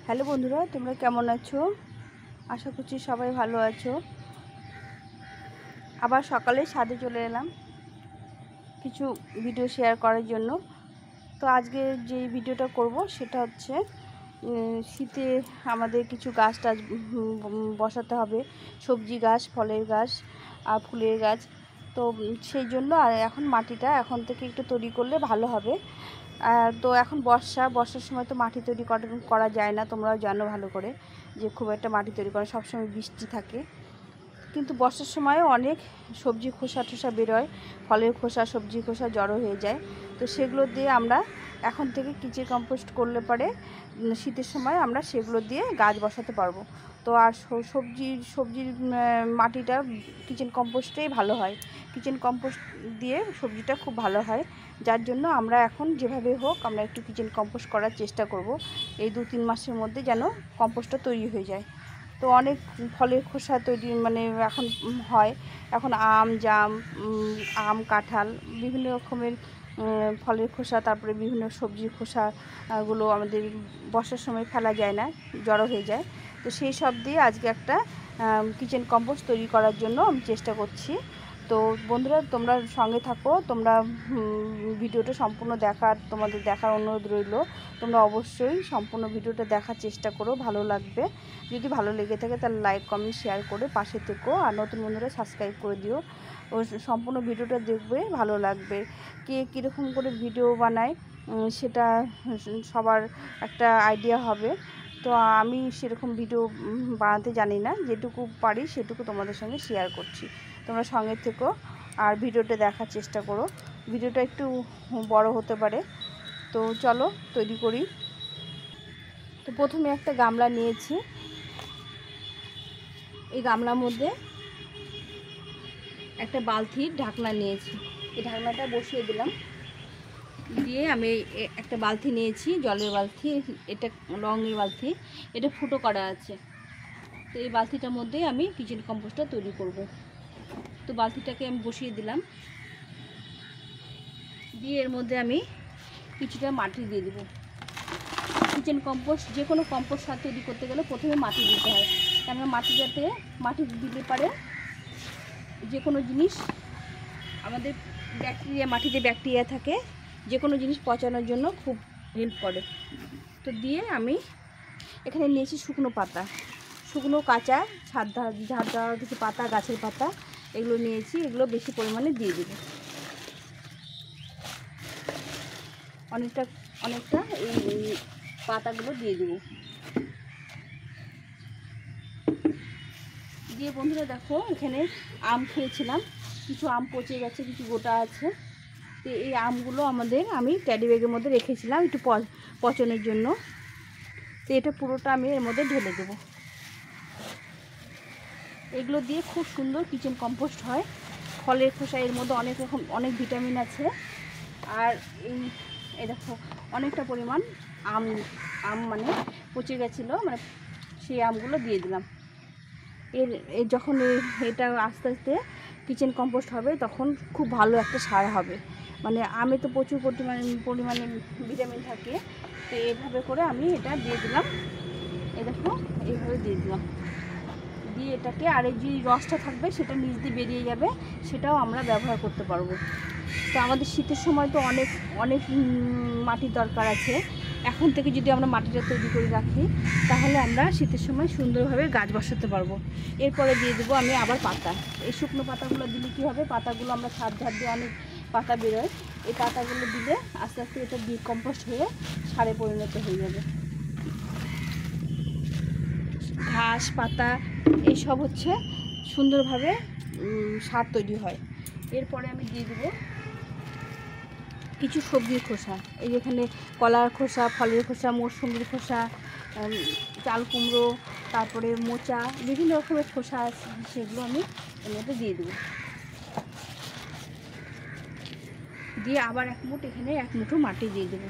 Hello বন্ধুরা, তোমরা কেমন আছো? আশা করছি সবাই ভালো আছো। আবার সকালে ছাদে চলে এলাম কিছু ভিডিও শেয়ার করার জন্য। তো আজকে যে ভিডিওটা করব সেটা হচ্ছে শীতে আমাদের কিছু গাছ টাছ বসাতে হবে, সবজি গাছ, ফলের গাছ আর ফুলের গাছ। তো সেই জন্য আর এখন মাটিটা এখন থেকে একটু তৈরি করলে ভালো হবে। তো এখন বর্ষার সময় তো মাটি তৈরি করা যায় না, তোমরাও জানো ভালো করে যে খুব একটা মাটি তৈরি করা, সবসময় বৃষ্টি থাকে। কিন্তু বর্ষার সময়ও অনেক সবজি খোসা টোসা বেরোয়, ফলের খোসা, সবজি খোসা জড়ো হয়ে যায়। তো সেগুলো দিয়ে আমরা এখন থেকে কিচেন কম্পোস্ট করলে পরে শীতের সময় আমরা সেগুলো দিয়ে গাছ বসাতে পারবো। তো আর সবজির মাটিটা কিচেন কম্পোস্টেই ভালো হয়, কিচেন কম্পোস্ট দিয়ে সবজিটা খুব ভালো হয়। যার জন্য আমরা এখন যেভাবে হোক আমরা একটু কিচেন কম্পোস্ট করার চেষ্টা করব, এই 2-3 মাসের মধ্যে যেন কম্পোস্টটা তৈরি হয়ে যায়। তো অনেক ফলের খোসা তৈরি এখন হয়, এখন আম, জাম, আম, কাঁঠাল, বিভিন্ন রকমের ফলের খোসা, তারপরে বিভিন্ন সবজির খোসাগুলো আমাদের বর্ষার সময় ফেলা যায় না, জড়ো হয়ে যায়। তো সেই সব দিয়ে আজকে একটা কিচেন কম্পোস্ট তৈরি করার জন্য আমি চেষ্টা করছি। তো বন্ধুরা, তোমরা সঙ্গে থাকো, তোমরা ভিডিওটা সম্পূর্ণ তোমাদের দেখার অনুরোধ রইল। তোমরা অবশ্যই সম্পূর্ণ ভিডিওটা দেখার চেষ্টা করো, ভালো লাগবে। যদি ভালো লেগে থাকে তাহলে লাইক, কমেন্ট, শেয়ার করে পাশে থেকো। আর নতুন বন্ধুরা সাবস্ক্রাইব করে দিও। ও সম্পূর্ণ ভিডিওটা দেখবে, ভালো লাগবে। কে কীরকম করে ভিডিও বানায় সেটা সবার একটা আইডিয়া হবে। তো আমি সেরকম ভিডিও বানাতে জানি না, যেটুকু পারি সেটুকু তোমাদের সঙ্গে শেয়ার করছি। তোমরা সঙ্গে থেকো আর ভিডিওটা দেখার চেষ্টা করো। ভিডিওটা একটু বড় হতে পারে। তো চলো তৈরি করি। তো প্রথমে একটা গামলা নিয়েছি, এই গামলার মধ্যে একটা বালতির ঢাকনা নিয়েছি, এই ঢাকনাটা বসিয়ে দিলাম। দিয়ে আমি একটা বালতি নিয়েছি, জলের বালতি, এটা রঙের বালতি, এটা ফুটো করা আছে। তো এই বালতিটার মধ্যে আমি কিচেন কম্পোস্টটা তৈরি করব। তো বালতিটাকে আমি বসিয়ে দিলাম, দিয়ে এর মধ্যে আমি কিছুটা মাটি দিয়ে দেবো। কিচেন কম্পোস্ট, যে কোনো কম্পোস্ট সার তৈরি করতে গেলে প্রথমে মাটি দিতে হয়, কেননা মাটি দিলে পারে যে কোনো জিনিস আমাদের মাটিতে ব্যাকটেরিয়া থাকে, যে কোনো জিনিস পচানোর জন্য খুব হেল্প করে। তো দিয়ে আমি এখানে নিয়েছি শুকনো পাতা, শুকনো কাঁচা ঝাড় দেওয়া কিছু পাতা, গাছের পাতা, এগুলো নিয়েছি। এগুলো বেশি পরিমাণে দিয়ে দেবো, অনেকটা এই পাতাগুলো দিয়ে দেবো। দিয়ে বন্ধুরা দেখো, এখানে আম খেয়েছিলাম, কিছু আম পচে গেছে, কিছু গোটা আছে। তো এই আমগুলো আমি ক্যারি ব্যাগের মধ্যে রেখেছিলাম একটু পচনের জন্য। তো এটা পুরোটা আমি এর মধ্যে ঢেলে দেবো। এগুলো দিয়ে খুব সুন্দর কিচেন কম্পোস্ট হয়। ফলের খোসা, এর মধ্যে অনেক ভিটামিন আছে। আর এই দেখো অনেকটা পরিমাণ আম পচে গেছিলো, সেই আমগুলো দিয়ে দিলাম। যখন এটা আস্তে আস্তে কিচেন কম্পোস্ট হবে তখন খুব ভালো একটা সার হবে। আমে তো প্রচুর পরিমাণে ভিটামিন থাকে। তো এইভাবে করে আমি এটা দিয়ে দিলাম, এই দেখো এইভাবে দিয়ে দিলাম। দিয়ে এটাকে, আর এই যে রসটা থাকবে সেটা নিচ দিয়ে বেরিয়ে যাবে, সেটাও আমরা ব্যবহার করতে পারবো। তো আমাদের শীতের সময় তো অনেক মাটির দরকার আছে। এখন থেকে যদি আমরা মাটিটা তৈরি করে রাখি তাহলে আমরা শীতের সময় সুন্দরভাবে গাছ বসাতে পারবো। এরপরে দিয়ে দেবো আমি আবার পাতা। এই শুকনো পাতাগুলো দিলে কী হবে, পাতাগুলো আমরা ঝাড় দিয়ে অনেক পাতা বেরোয়, এই পাতাগুলো দিলে আস্তে আস্তে এটা ডিকম্পোস্ট হয়ে সারে পরিণত হয়ে যাবে। ঘাস পাতা এইসব হচ্ছে সুন্দরভাবে সার তৈরি হয়। এরপরে আমি দিয়ে দেবো কিছু সবজির খোসা, এই যেখানে কলার খোসা, ফলের খোসা, মৌসুমির খোসা, চাল কুমড়ো, তারপরে মোচা, বিভিন্ন রকমের খোসা আছে, সেগুলো আমি এর মধ্যে দিয়ে দেবো। দিয়ে আবার এখানে এক মুঠো মাটি দিয়ে দেবো।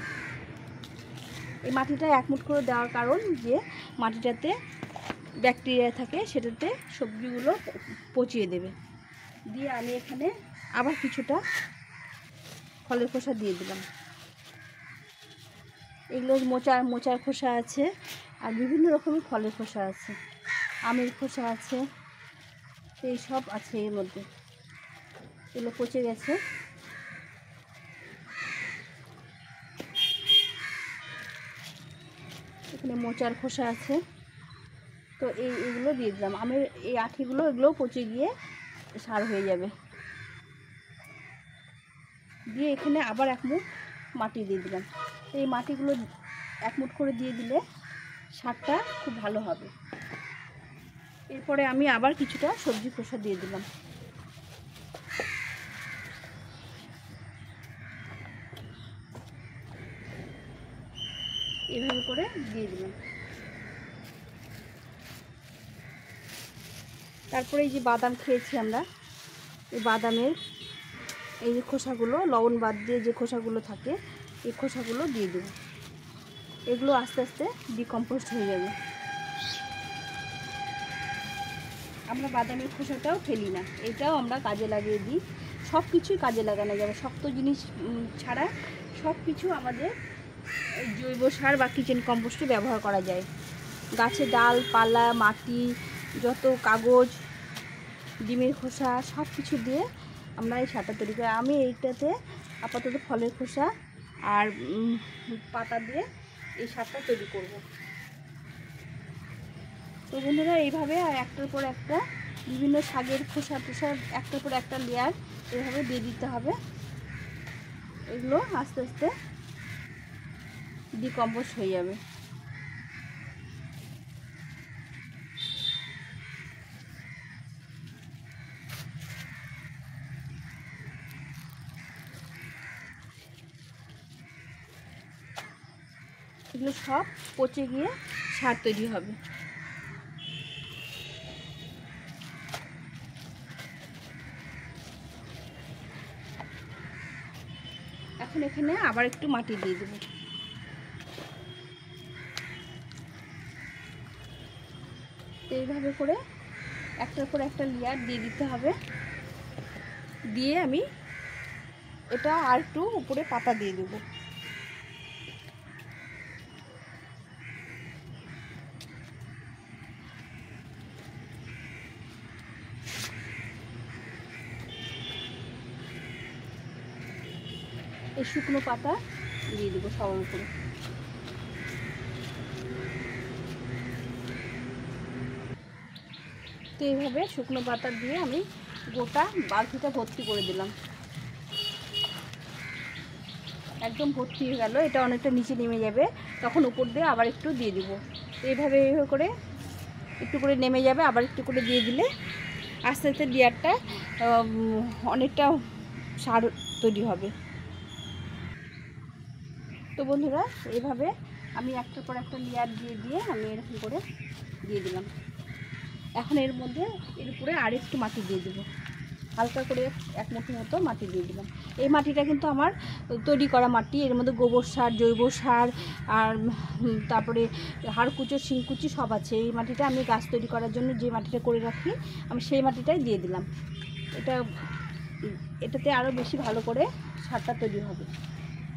এই মাটিটা এক মুঠ করে দেওয়ার কারণ যে মাটিটাতে ব্যাকটেরিয়া থাকে, সেটাতে সবজিগুলো পচিয়ে দেবে। দিয়ে আমি এখানে আবার কিছুটা ফলের খোসা দিয়ে দিলাম। এগুলো মোচার খোসা আছে, আর বিভিন্ন রকমের ফলের খোসা আছে, আমের খোসা আছে, এই সব আছে এর মধ্যে। এগুলো পচে গেছে। এখানে মোচার খোসা আছে, তো এইগুলো দিয়ে দিলাম। আমের এই আঠিগুলো এগুলোও পচে গিয়ে সার হয়ে যাবে। দিয়ে এখানে আবার 1 মুঠ মাটি দিয়ে দিলাম। এই মাটিগুলো 1 মুঠ করে দিয়ে দিলে সারটা খুব ভালো হবে। এরপরে আমি আবার কিছুটা সবজি খোসা দিয়ে দিলাম। এভাবে করে দিয়ে দিলাম। তারপরে এই যে বাদাম খেয়েছি আমরা, এই বাদামের এই যে খোসাগুলো, লবণ বাদ দিয়ে যে খোসাগুলো থাকে, এই খোসাগুলো দিয়ে দেব। এগুলো আস্তে আস্তে ডিকম্পোস্ট হয়ে যাবে। আমরা বাদামের খোসাটাও ফেলি না, এটাও আমরা কাজে লাগিয়ে দিই। সব কিছুই কাজে লাগানো যাবে, শক্ত জিনিস ছাড়া সব কিছু আমাদের জৈব সার বা কিচেন কম্পোস্টে ব্যবহার করা যায়। গাছের ডাল পালা, মাটি, যত কাগজ, ডিমের খোসা সব কিছু দিয়ে আমরা এই সারটা তৈরি করি। আমি এইটাতে আপাতত ফলের খোসা আর পাতা দিয়ে এই সারটা তৈরি করব। তো বন্ধুরা, এইভাবে একটার পর একটা বিভিন্ন শাকের খোসা টোসা একটার পর একটা লেয়ার এইভাবে দিয়ে দিতে হবে। এগুলো আস্তে আস্তে ডিকম্পোস্ট হয়ে যাবে। এগুলো সব পচে গিয়ে সার তৈরি হবে। এখন এখানে আবার একটু মাটি দিয়ে দেব। এইভাবে করে একটার পর একটা লেয়ার দিয়ে দিতে হবে। দিয়ে আমি এটা আর একটু উপরে পাতা দিয়ে দেব। এই শুকনো পাতা দিয়ে দেবো সবার উপরে। তো এইভাবে শুকনো পাতা দিয়ে আমি গোটা বালতিটা ভর্তি করে দিলাম। একদম ভর্তি হয়ে গেল। এটা অনেকটা নিচে নেমে যাবে, তখন উপর দিয়ে আবার একটু দিয়ে দিব। এইভাবে করে একটু করে নেমে যাবে, আবার একটু করে দিয়ে দিলে আস্তে আস্তে লেয়ারটা অনেকটা সার তৈরি হবে। তো বন্ধুরা, এইভাবে আমি একটার পর একটা লেয়ার দিয়ে আমি এরকম করে দিয়ে দিলাম। এখন এর মধ্যে এর উপরে আর একটু মাটি দিয়ে দেবো, হালকা করে 1 মুঠি মতো মাটি দিয়ে দিলাম। এই মাটিটা কিন্তু আমার তৈরি করা মাটি। এর মধ্যে গোবর সার, জৈব সার আর তারপরে হাড়কুচো, শিংকুচি সব আছে। এই মাটিটা আমি গাছ তৈরি করার জন্য যে মাটিটা করে রাখি, আমি সেই মাটিটাই দিয়ে দিলাম। এটাতে আরও বেশি ভালো করে সারটা তৈরি হবে।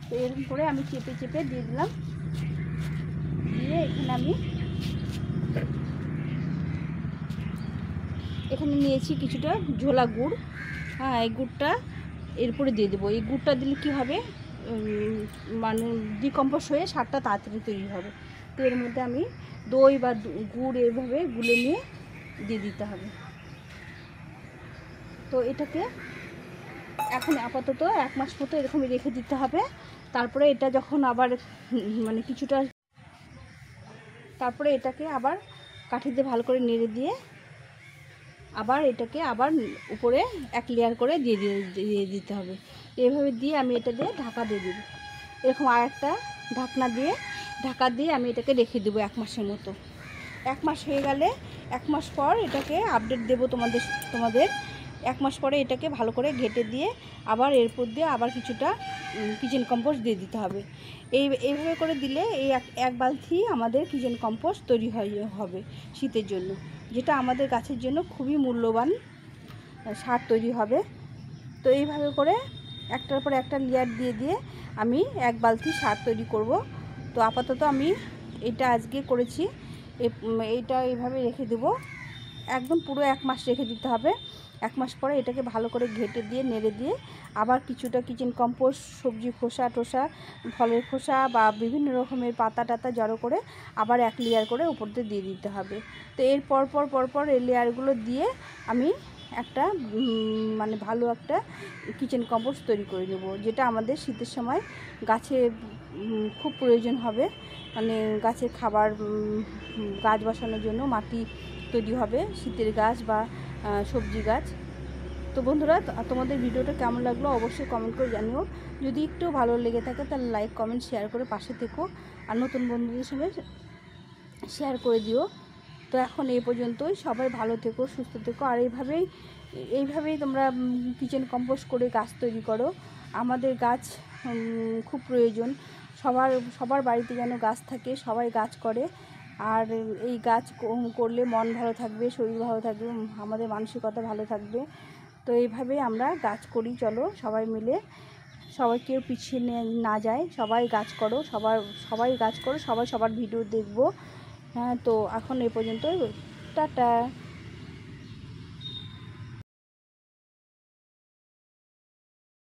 তো এরকম করে আমি চেপে চেপে দিয়ে দিলাম। দিয়ে এখানে নিয়েছি কিছুটা ঝোলা গুড়। হ্যাঁ, এই গুড়টা এরপরে দিয়ে দেবো। এই গুড়টা দিলে কী হবে, মানে ডিকম্পোজ হয়ে সারটা তাড়াতাড়ি তৈরি হবে। তো এর মধ্যে আমি দই বা গুড় এইভাবে গুলে নিয়ে দিয়ে দিতে হবে। তো এটাকে এখন আপাতত 1 মাস মতো এরকমই রেখে দিতে হবে। তারপরে এটা যখন আবার মানে কিছুটা, তারপরে এটাকে আবার কাঠি দিয়ে ভালো করে নেড়ে দিয়ে আবার এটাকে আবার উপরে 1 লেয়ার করে দিয়ে দিতে হবে। এইভাবে দিয়ে আমি এটা দিয়ে ঢাকা দিয়ে দেবো। এরকম আর একটা ঢাকা দিয়ে আমি এটাকে রেখে দেবো 1 মাসের মতো। 1 মাস হয়ে গেলে 1 মাস পর এটাকে আপডেট দেবো তোমাদের। 1 মাস পরে এটাকে ভালো করে ঘেটে দিয়ে আবার এরপর দিয়ে আবার কিছুটা কিচেন কম্পোস্ট দিয়ে দিতে হবে। এইভাবে করে দিলে এই এক বালতি আমাদের কিচেন কম্পোস্ট তৈরি হবে শীতের জন্য, যেটা আমাদের গাছের জন্য খুবই মূল্যবান সার তৈরি হবে। তো এইভাবে করে একটার পর একটা লেয়ার দিয়ে আমি 1 বালতি সার তৈরি করব। তো আপাতত আমি এটা আজকে করেছি, এইটা এইভাবে রেখে দেব, একদম পুরো 1 মাস রেখে দিতে হবে। 1 মাস পরে এটাকে ভালো করে ঘেঁটে দিয়ে নেড়ে দিয়ে আবার কিছুটা কিচেন কম্পোস্ট, সবজি খোসা টোসা, ফলের খোসা বা বিভিন্ন রকমের পাতা টাতা জড়ো করে আবার 1 লেয়ার করে উপর দিয়ে দিতে হবে। তো এর পরপর এই লেয়ারগুলো দিয়ে আমি একটা মানে ভালো একটা কিচেন কম্পোস্ট তৈরি করে নেব, যেটা আমাদের শীতের সময় গাছে খুব প্রয়োজন হবে। মানে গাছের খাবার, গাছ বসানোর জন্য মাটি তৈরি হবে, শীতের গাছ বা সবজি গাছ। তো বন্ধুরা, তোমাদের ভিডিওটা কেমন লাগলো অবশ্যই কমেন্ট করে জানিও। যদি একটু ভালো লেগে থাকে তাহলে লাইক কমেন্ট শেয়ার করে পাশে থেকো, আর নতুন বন্ধুদের সঙ্গে শেয়ার করে দিও। তো এখন এই পর্যন্তই, সবাই ভালো থেকো, সুস্থ থেকো, আর এইভাবেই তোমরা কিচেন কম্পোস্ট করে গাছ তৈরি করো। আমাদের গাছ খুব প্রয়োজন, সবার বাড়িতে যেন গাছ থাকে, সবাই গাছ করে। আর এই গাছ করলে মন ভালো থাকবে, শরীর ভালো থাকবে, আমাদের মানসিকতা ভালো থাকবে। তো এইভাবেই আমরা গাছ করি, চলো সবাই মিলে, সবাই কেউ পিছিয়ে না যায়, সবাই গাছ করো, সবাই গাছ করো, সবাই সবার ভিডিও দেখবো। হ্যাঁ, তো এখন এই পর্যন্ত, টাটা।